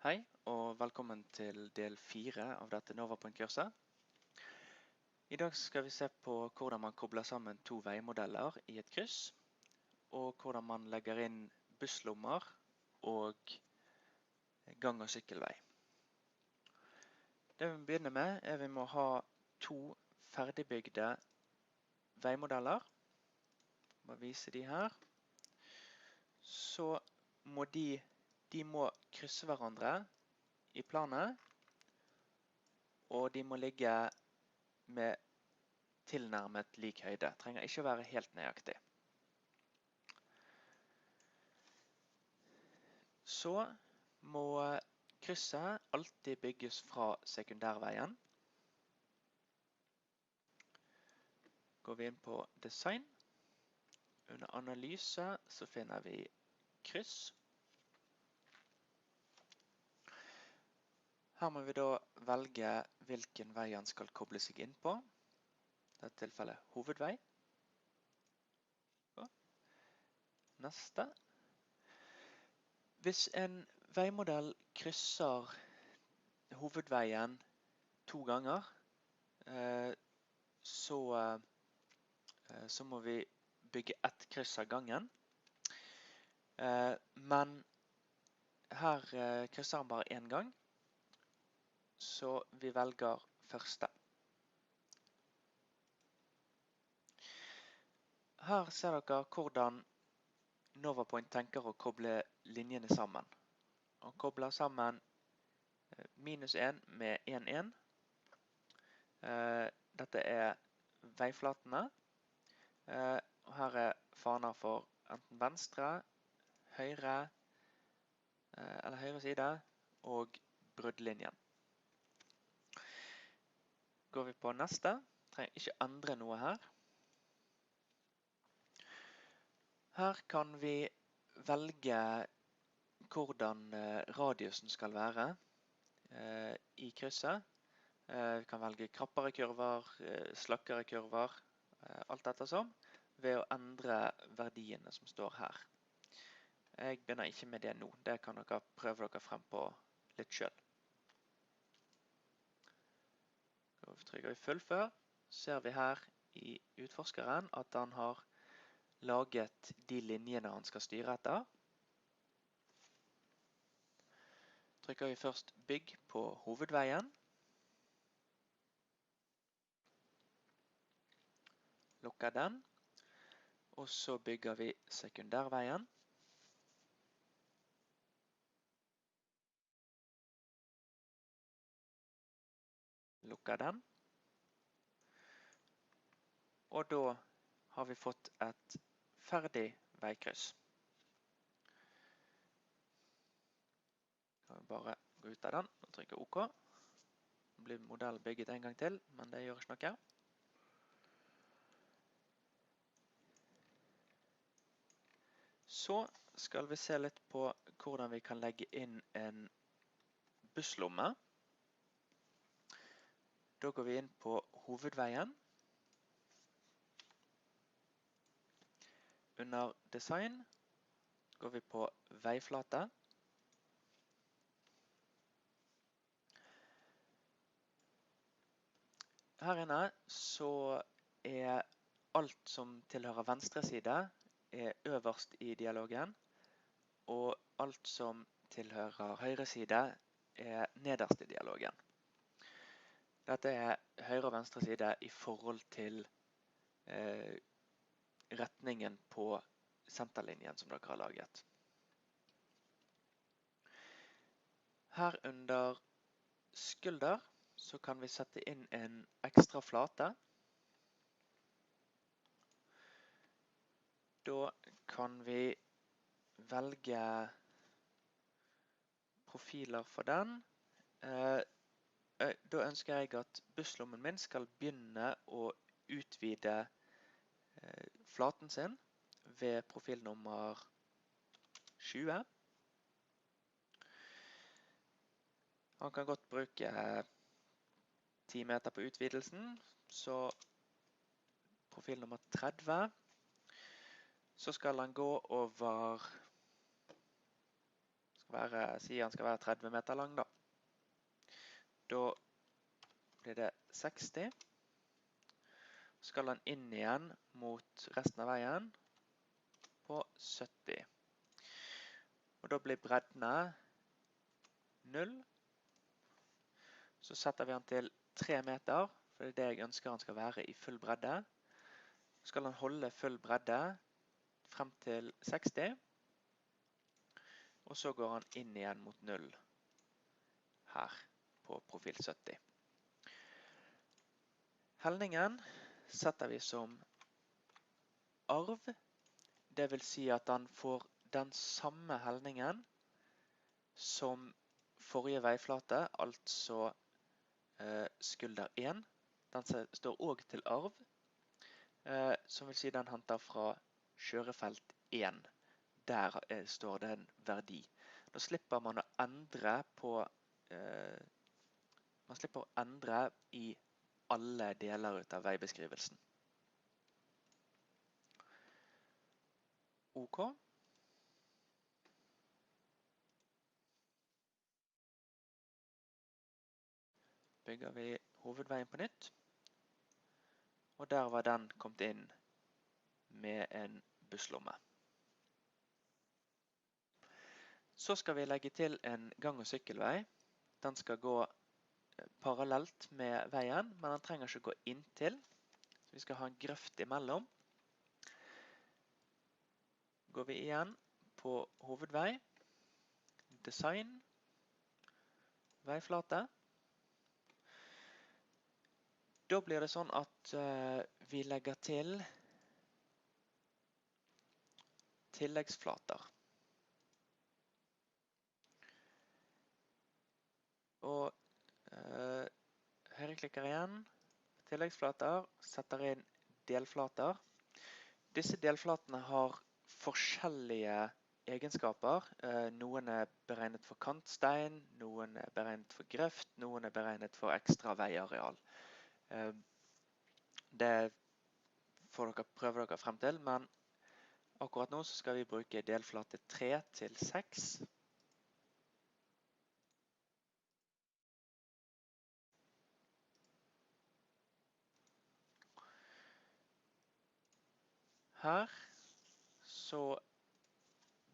Hei, og velkommen til del 4 av dette NovaPoint-kurset. I dag skal vi se på hvordan man kobler sammen to veimodeller i et kryss, og hvordan man legger inn busslommer og gang- og sykkelvei. Det vi begynner med er at vi må ha to ferdigbygde veimodeller. Jeg må vise de her. Så må de må krysse hverandre i planet, og de må ligge med tilnærmet lik høyde. Trenger ikke å være helt nøyaktig. Så må krysset alltid bygges fra sekundærveien. Går vi inn på design. Under analyse så finner vi kryss. Her må vi da velge hvilken vei han skal koble seg inn på. I dette tilfellet hovedvei. Neste. Hvis en veimodell krysser hovedveien to ganger, så må vi bygge ett kryss av gangen. Men her krysser han bare en gang, så vi velger første. Her ser dere hvordan NovaPoint tenker å koble linjene sammen. Han kobler sammen -1 med 1,1. Dette er veiflatene. Og her er faner for enten venstre, høyre eller høyre side og bruddlinjen. Går vi på neste, trenger ikke endre noe her. Her kan vi velge hvordan radiusen skal være i krysset. Vi kan velge krappere kurver, slakkere kurver, alt ettersom, ved å endre verdiene som står her. Jeg begynner ikke med det nå, det kan dere prøve dere frem på litt selv. Trykker vi fullfør, ser vi her i utforskeren at han har laget de linjene han skal styre etter. Trykker vi først bygg på hovedveien. Lukker den, og så bygger vi sekundærveien. Lukker den. Og da har vi fått et ferdig veikryss. Kan vi bare gå ut av den og trykke OK. Nå blir modellen bygget en gang til, men det gjør ikke noe. Så skal vi se litt på hvordan vi kan legge inn en busslomme. Da går vi inn på hovedveien. Under design går vi på veiflate. Her inne så er alt som tilhører venstre side er øverst i dialogen, og alt som tilhører høyre side er nederst i dialogen. Dette er høyre og venstre side i forhold til retningen på senterlinjen som dere har laget. Her under skulder så kan vi sette inn en ekstra flate. Da kan vi velge profiler for den. Da ønsker jeg at busslommen min skal begynne å utvide flaten sin ved profil nummer 20. Han kan godt bruke 10 meter på utvidelsen, så profil nummer 30. Så skal han gå over Si han skal være 30 meter lang da. Da blir det 60. Skal han inn igjen mot resten av veien på 70. Og da blir breddene 0. Så setter vi han til 3 meter, for det er det jeg ønsker han skal være i full bredde. Skal han holde full bredde frem til 60, og så går han inn igjen mot 0 her på profil 70. Helningen setter vi som arv, det vil si at han får den samme helningen som forrige veiflate, altså skulder 1. Den står også til arv, som vil si den henter fra kjørefelt 1. Der står det en verdi. Da slipper man å endre på man slipper å endre i alle deler ut av veibeskrivelsen. OK. Bygger vi hovedveien på nytt. Og der var den kommet inn med en busslomme. Så skal vi legge til en gang- og sykkelvei. Den skal gå parallelt med veien, men den trenger ikke gå inntil. Så vi skal ha en grøft imellom. Går vi igjen på hovedvei, design, veiflate. Da blir det sånn at vi legger til tilleggsflater. Og høyreklikker igjen, tilleggsflater, setter inn delflater. Disse delflatene har forskjellige egenskaper. Noen er beregnet for kantstein, noen er beregnet for grøft, noen er beregnet for ekstra veiareal. Det prøver dere frem til, men akkurat nå så skal vi bruke delflate 3 til 6. Her så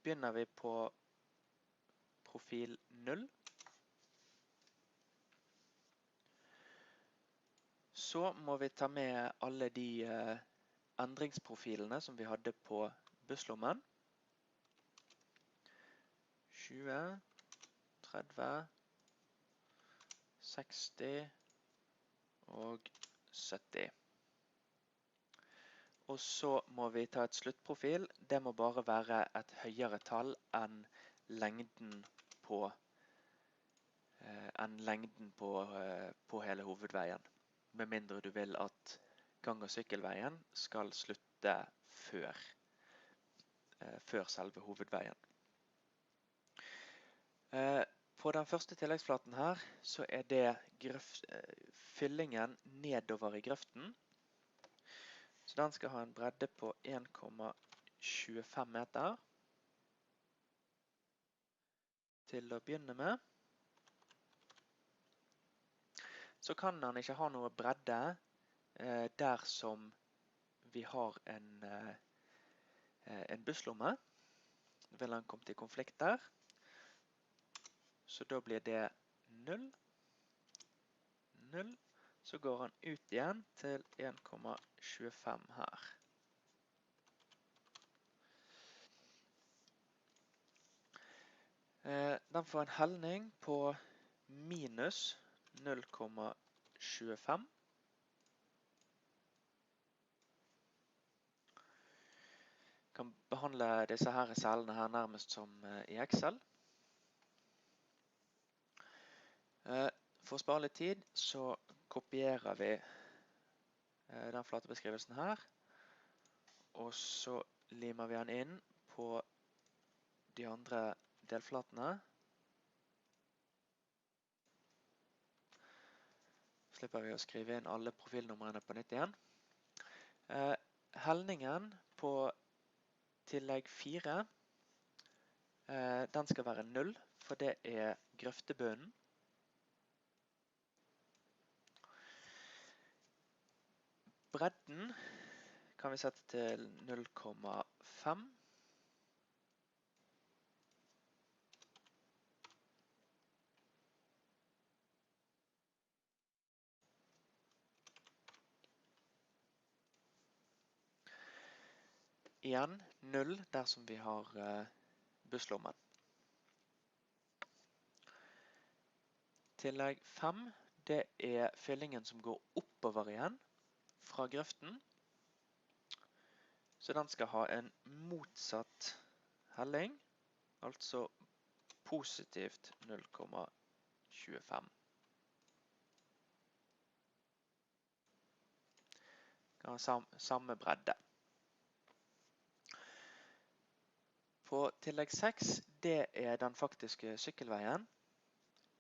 begynner vi på profil 0. Så må vi ta med alle de endringsprofilene som vi hadde på busslommen. 20, 30, 60 og 70. Og så må vi ta et sluttprofil. Det må bare være et høyere tall enn lengden på hele hovedveien. Med mindre du vil at gang- og sykkelveien skal slutte før selve hovedveien. På den første tilleggsflaten her så er det fyllingen nedover i grøften. Så den skal ha en bredde på 1,25 meter. Til å begynne med. Så kan den ikke ha noe bredde dersom vi har en busslomme. Da vil den komme til konflikt der. Så da blir det 0. 0. Så går han ut igjen til 1,25 her. Den får en helning på minus 0,25. Kan behandle disse her cellene her nærmest som i Excel. For å spare litt tid så kopierer vi den flatebeskrivelsen her, og så limer vi den inn på de andre delflatene. Slipper vi å skrive inn alle profilnumrene på nytt igjen. Helningen på tillegg 4 Den skal være 0, for det er grøftebunnen. Bredden kan vi sette til 0,5. Igjen 0 dersom vi har busslommen. Tillegg 5, det er fyllingen som går oppover igjen fra grøften. Så den skal ha en motsatt helling, altså positivt 0,25. Kan ha samme bredde. På tillegg 6, det er den faktiske sykkelveien.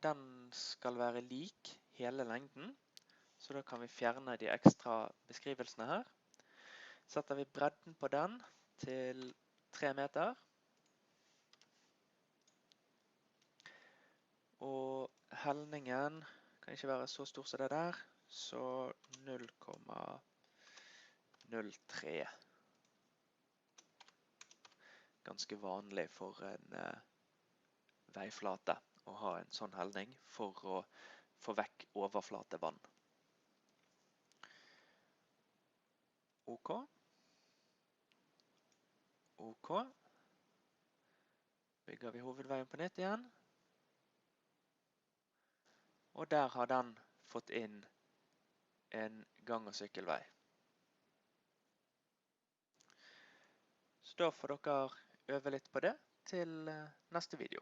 Den skal være lik hele lengden, så da kan vi fjerne de ekstra beskrivelsene her. Setter vi bredden på den til 3 meter. Og helningen kan ikke være så stor som det der, så 0,03. Ganske vanlig for en veiflate å ha en sånn helning for å få vekk overflatevann. OK. OK. Bygger vi hovedveien på nytt igjen. Og der har den fått inn en gang- og sykkelvei. Så da får dere øve litt på det til neste video.